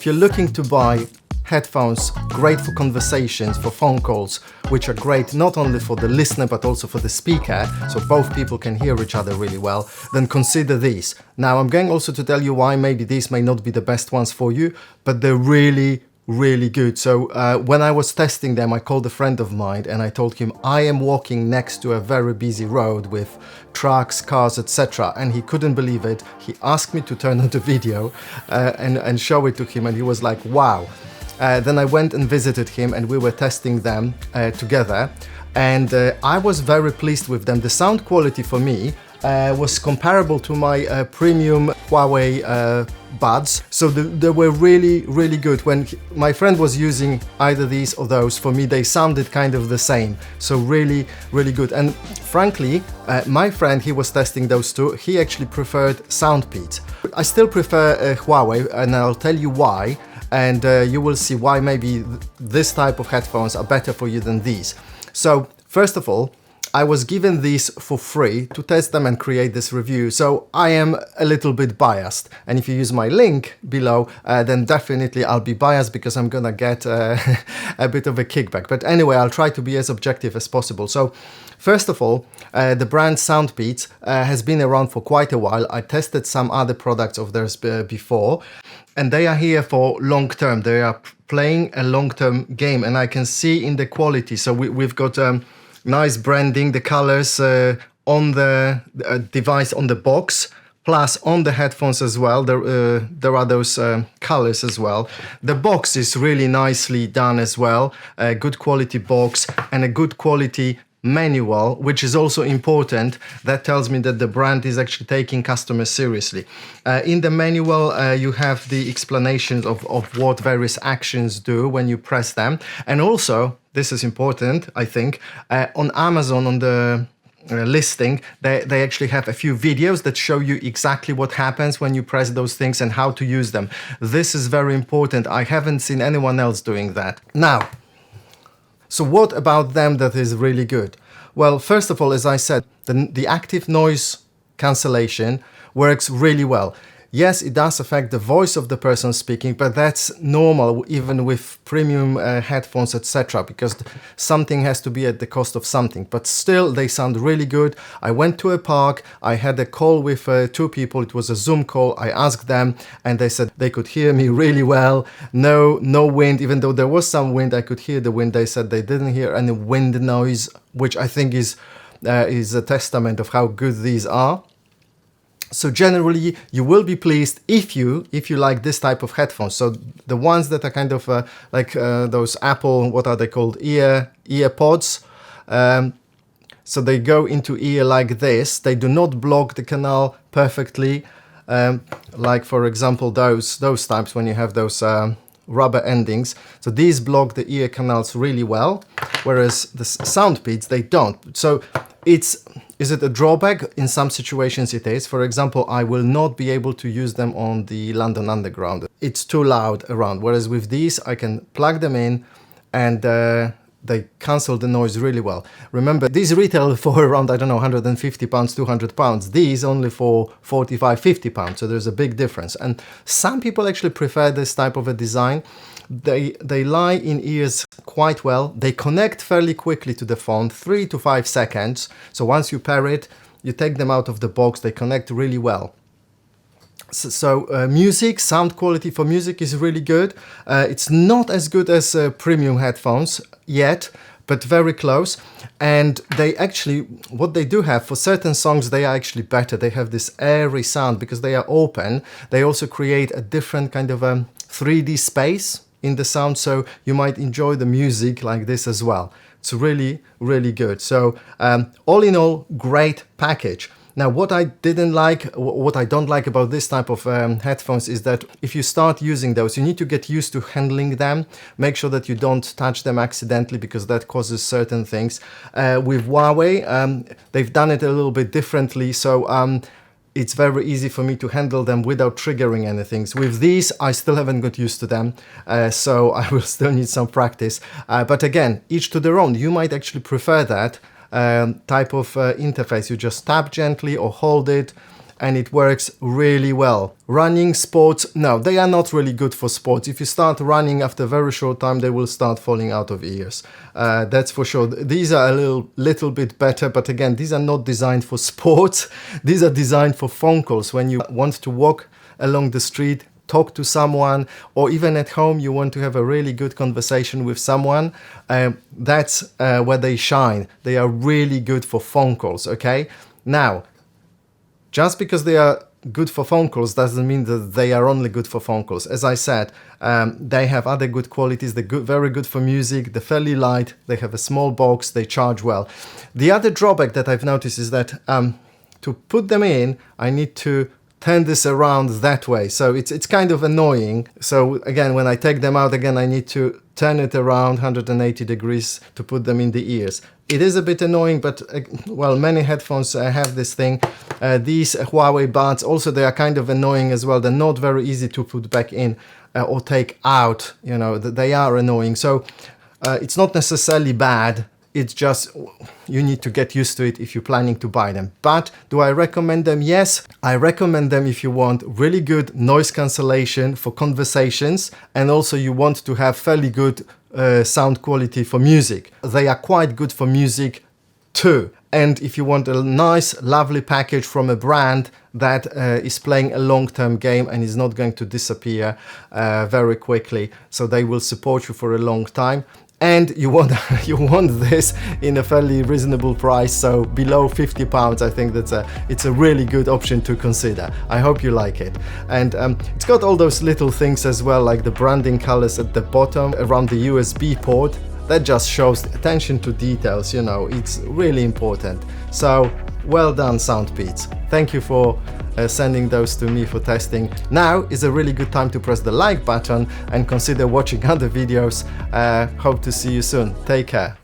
If you're looking to buy headphones, great for conversations, for phone calls, which are great not only for the listener but also for the speaker, so both people can hear each other really well, then consider these. Now I'm going also to tell you why maybe these may not be the best ones for you, but they're really good. So when I was testing them, I called a friend of mine and I told him I am walking next to a very busy road with trucks, cars, etc. And he couldn't believe it. He asked me to turn on the video and show it to him, and he was like, wow. Then I went and visited him and we were testing them together, and I was very pleased with them. The sound quality for me was comparable to my premium Huawei buds, so they were really good. When my friend was using either these or those, for me they sounded kind of the same, so really good. And frankly, my friend, he was testing those two, he actually preferred Soundpeats. I still prefer Huawei, and I'll tell you why, and you will see why maybe this type of headphones are better for you than these. So first of all, I was given these for free to test them and create this review, so I am a little bit biased. And if you use my link below, then definitely I'll be biased because I'm gonna get a bit of a kickback. But anyway, I'll try to be as objective as possible. So first of all, the brand Soundpeats has been around for quite a while. I tested some other products of theirs before, and they are here for long term. They are playing a long-term game, and I can see in the quality. So we've got nice branding, the colors on the device, on the box, plus on the headphones as well. There are those colors as well. The box is really nicely done as well. A good quality box and a good quality manual, which is also important. That tells me that the brand is actually taking customers seriously. In the manual, you have the explanations of what various actions do when you press them. And also, this is important, I think, on Amazon, on the listing, they actually have a few videos that show you exactly what happens when you press those things and how to use them. This is very important. I haven't seen anyone else doing that. Now, so what about them that is really good? Well, first of all, as I said, the active noise cancellation works really well. Yes, it does affect the voice of the person speaking, but that's normal even with premium headphones, etc., because something has to be at the cost of something. But still, they sound really good. I went to a park, I had a call with two people, it was a Zoom call, I asked them, and they said they could hear me really well. No wind, even though there was some wind, I could hear the wind. They said they didn't hear any wind noise, which I think is a testament of how good these are. So generally, you will be pleased if you like this type of headphones. So the ones that are kind of like those Apple, what are they called, earpods. So they go into ear like this. They do not block the canal perfectly, like for example those types when you have those rubber endings. So these block the ear canals really well, whereas the Soundpeats, they don't. So is it a drawback? In some situations it is. For example, I will not be able to use them on the London Underground. It's too loud around. Whereas with these, I can plug them in and they cancel the noise really well. Remember, these retail for around, I don't know, £150, £200. These only for £45, £50. So there's a big difference. And some people actually prefer this type of a design. They lie in ears quite well. They connect fairly quickly to the phone, 3 to 5 seconds. So once you pair it, you take them out of the box, they connect really well. So music, sound quality for music is really good. It's not as good as premium headphones yet, but very close. And they actually, what they do have, for certain songs, they are actually better. They have this airy sound because they are open. They also create a different kind of 3D space in the sound, so you might enjoy the music like this as well. It's really good. So all in all, great package. Now, what I didn't like, what I don't like about this type of headphones is that if you start using those, you need to get used to handling them. Make sure that you don't touch them accidentally because that causes certain things. With Huawei, they've done it a little bit differently, so it's very easy for me to handle them without triggering anything. With these, I still haven't got used to them, so I will still need some practice. But again, each to their own. You might actually prefer that type of interface. You just tap gently or hold it and it works really well. Running, sports, no, they are not really good for sports. If you start running after a very short time, they will start falling out of ears. That's for sure. These are a little bit better, but again, these are not designed for sports. These are designed for phone calls when you want to walk along the street, talk to someone, or even at home you want to have a really good conversation with someone. That's where they shine. They are really good for phone calls, okay? Now, just because they are good for phone calls doesn't mean that they are only good for phone calls. As I said, they have other good qualities. They're very good for music. They're fairly light. They have a small box. They charge well. The other drawback that I've noticed is that to put them in, I need to turn this around that way. So it's kind of annoying. So again, when I take them out again, I need to turn it around 180 degrees to put them in the ears. It is a bit annoying, but well, many headphones have this thing. These Huawei Buds also, they are kind of annoying as well. They're not very easy to put back in or take out. You know, they are annoying. So it's not necessarily bad. It's just you need to get used to it if you're planning to buy them. But do I recommend them? Yes, I recommend them if you want really good noise cancellation for conversations, and also you want to have fairly good sound quality for music. They are quite good for music too. And if you want a nice, lovely package from a brand that is playing a long-term game and is not going to disappear very quickly, so they will support you for a long time. And you want this in a fairly reasonable price, so below £50. I think it's a really good option to consider. I hope you like it. And it's got all those little things as well, like the branding colors at the bottom around the USB port. That just shows attention to details, you know, it's really important. So well done, Soundbeats. Thank you for sending those to me for testing. Now is a really good time to press the like button and consider watching other videos. Hope to see you soon. Take care.